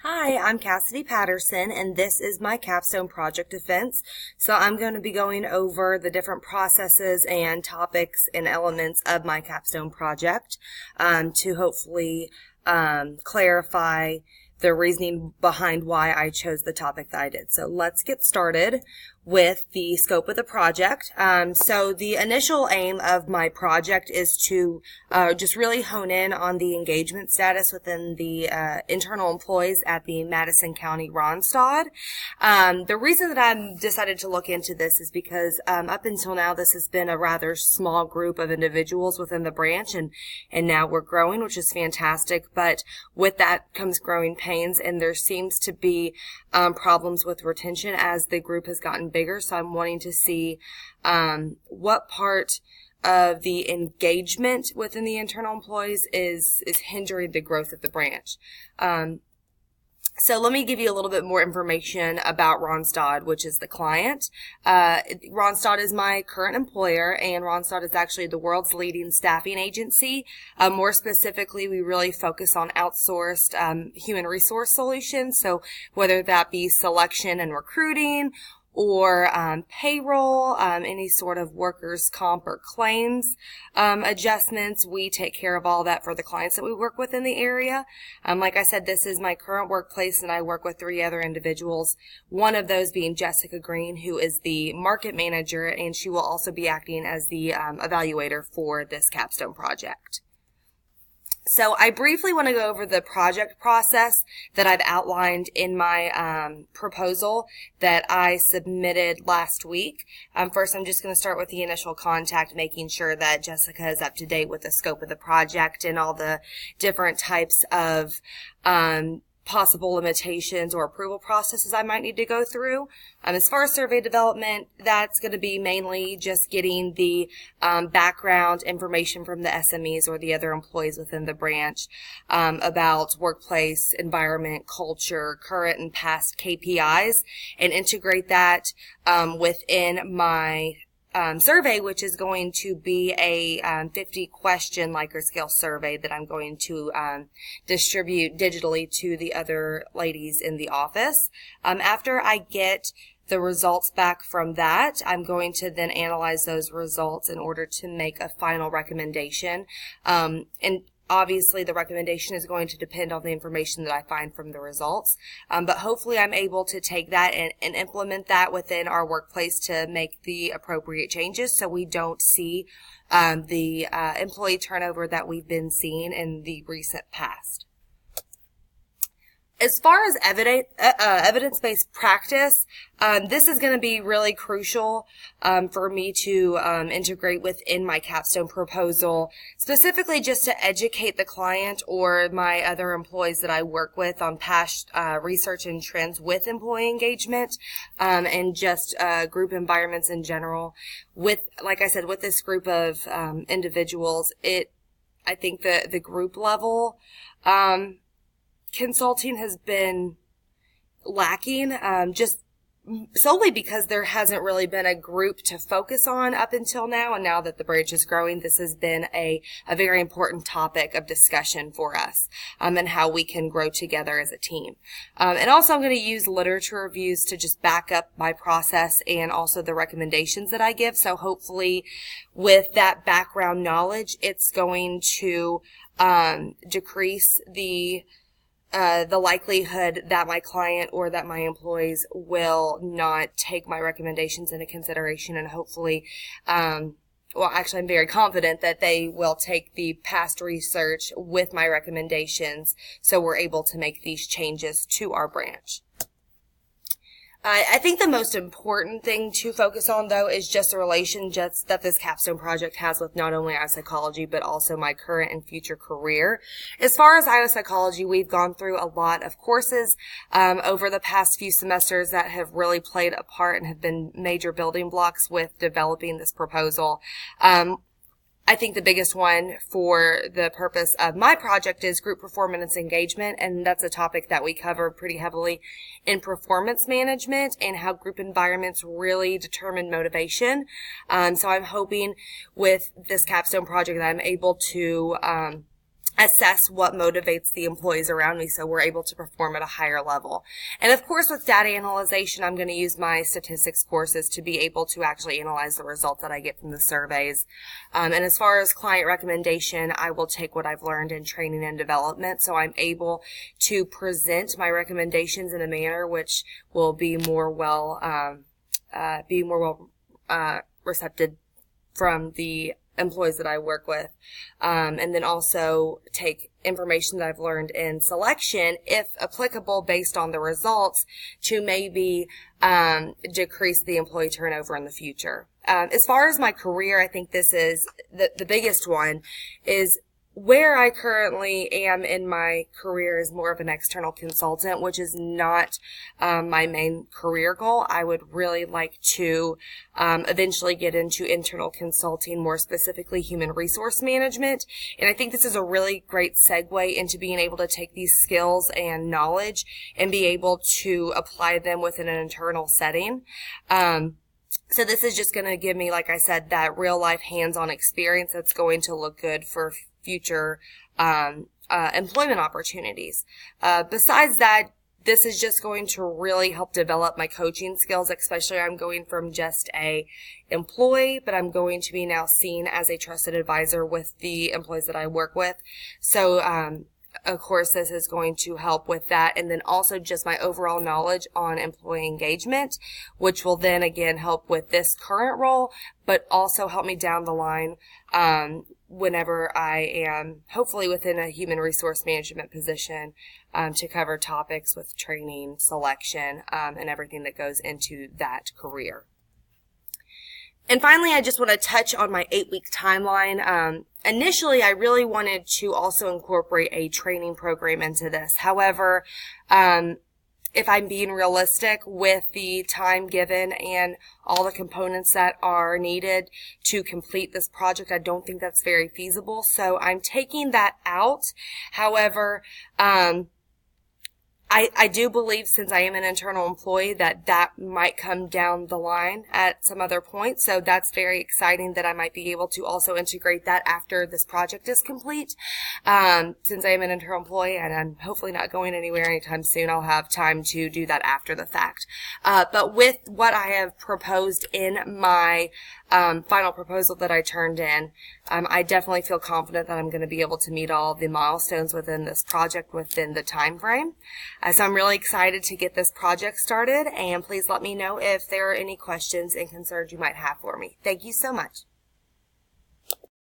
Hi, I'm Cassidy Patterson, and this is my capstone project defense. So I'm going to be going over the different processes and topics and elements of my capstone project to hopefully clarify the reasoning behind why I chose the topic that I did. So let's get started with the scope of the project. So the initial aim of my project is to just really hone in on the engagement status within the internal employees at the Madison County Randstad. The reason that I decided to look into this is because up until now this has been a rather small group of individuals within the branch, and now we're growing, which is fantastic, but with that comes growing pains, and there seems to be problems with retention as the group has gotten bigger. So I'm wanting to see what part of the engagement within the internal employees is hindering the growth of the branch. So let me give you a little bit more information about Randstad, which is the client. Randstad is my current employer, and Randstad is actually the world's leading staffing agency. More specifically, we really focus on outsourced human resource solutions. So whether that be selection and recruiting, or payroll, any sort of workers' comp or claims adjustments. We take care of all that for the clients that we work with in the area. Like I said, this is my current workplace, and I work with 3 other individuals, one of those being Jessica Green, who is the market manager, and she will also be acting as the evaluator for this capstone project. So I briefly want to go over the project process that I've outlined in my proposal that I submitted last week. First, I'm just going to start with the initial contact, making sure that Jessica is up to date with the scope of the project and all the different types of possible limitations or approval processes I might need to go through. As far as survey development, that's going to be mainly just getting the background information from the SMEs or the other employees within the branch about workplace, environment, culture, current and past KPIs, and integrate that within my survey, which is going to be a 50-question Likert scale survey that I'm going to distribute digitally to the other ladies in the office. After I get the results back from that, I'm going to then analyze those results in order to make a final recommendation. And obviously, the recommendation is going to depend on the information that I find from the results, but hopefully I'm able to take that and implement that within our workplace to make the appropriate changes so we don't see the employee turnover that we've been seeing in the recent past. As far as evidence-based practice, this is going to be really crucial for me to integrate within my capstone proposal, specifically just to educate the client or my other employees that I work with on past research and trends with employee engagement and just group environments in general. Like I said, with this group of individuals, I think the group level consulting has been lacking, just solely because there hasn't really been a group to focus on up until now, and now that the branch is growing, this has been a very important topic of discussion for us, and how we can grow together as a team. And also I'm going to use literature reviews to just back up my process and also the recommendations that I give, so hopefully with that background knowledge, it's going to decrease the likelihood that my client or that my employees will not take my recommendations into consideration, and hopefully, well, actually, I'm very confident that they will take the past research with my recommendations so we're able to make these changes to our branch. I think the most important thing to focus on, though, is just the relationship that this capstone project has with not only IO Psychology, but also my current and future career. As far as IO Psychology, we've gone through a lot of courses over the past few semesters that have really played a part and have been major building blocks with developing this proposal. I think the biggest one for the purpose of my project is group performance engagement, and that's a topic that we cover pretty heavily in performance management and how group environments really determine motivation. So I'm hoping with this capstone project that I'm able to assess what motivates the employees around me so we're able to perform at a higher level. And of course, with data analyzation, I'm going to use my statistics courses to be able to actually analyze the results that I get from the surveys. And as far as client recommendation, I will take what I've learned in training and development, so I'm able to present my recommendations in a manner which will be more well receptive from the employees that I work with, and then also take information that I've learned in selection, if applicable based on the results, to maybe decrease the employee turnover in the future. As far as my career, I think this is the biggest one, is where I currently am in my career is more of an external consultant, which is not my main career goal. I would really like to eventually get into internal consulting, more specifically human resource management. And I think this is a really great segue into being able to take these skills and knowledge and be able to apply them within an internal setting. So this is just going to give me, like I said, that real life hands-on experience that's going to look good for future employment opportunities. Besides that, this is just going to really help develop my coaching skills, especially I'm going from just a employee, but I'm going to be now seen as a trusted advisor with the employees that I work with. So, of course, this is going to help with that, and then also just my overall knowledge on employee engagement, which will then again help with this current role, but also help me down the line whenever I am hopefully within a human resource management position to cover topics with training, selection, and everything that goes into that career. And finally, I just want to touch on my 8-week timeline. Initially, I really wanted to also incorporate a training program into this. However, if I'm being realistic with the time given and all the components that are needed to complete this project, I don't think that's very feasible. So I'm taking that out. However, I do believe, since I am an internal employee, that might come down the line at some other point. So that's very exciting that I might be able to also integrate that after this project is complete. Since I am an internal employee and I'm hopefully not going anywhere anytime soon, I'll have time to do that after the fact. But with what I have proposed in my final proposal that I turned in, I definitely feel confident that I'm going to be able to meet all the milestones within this project within the time frame. So I'm really excited to get this project started, and please let me know if there are any questions and concerns you might have for me. Thank you so much.